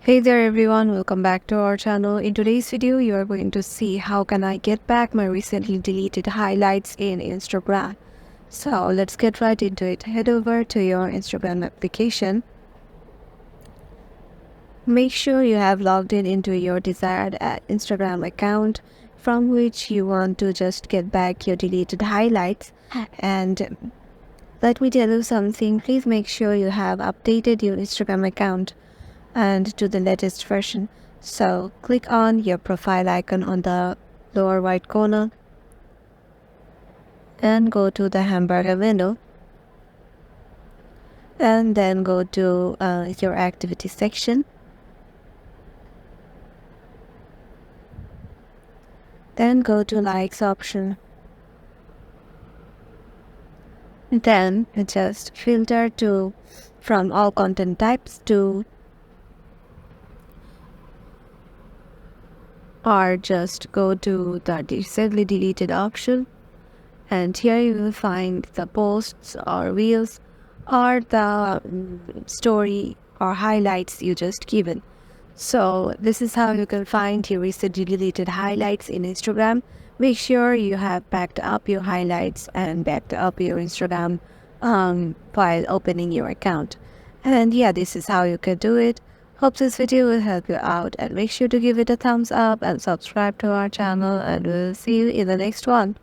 Hey there everyone, welcome back to our channel. In today's video, you are going to see how can I get back my recently deleted highlights in Instagram. So let's get right into it. Head over to your Instagram application. Make sure you have logged in into your desired Instagram account from which you want to just get back your deleted highlights. And let me tell you something, please make sure you have updated your Instagram account and to the latest version. So click on your profile icon on the lower right corner and go to the hamburger window, and then go to your activity section. Then go to likes option. Then just filter to from all content types to, or just go to the recently deleted option, and here you will find the posts or reels or the story or highlights you just given. So this is how you can find your recently deleted highlights in Instagram. Make sure you have backed up your highlights and backed up your Instagram while opening your account. And yeah, this is how you can do it. Hope this video will help you out, and make sure to give it a thumbs up and subscribe to our channel, and we'll see you in the next one.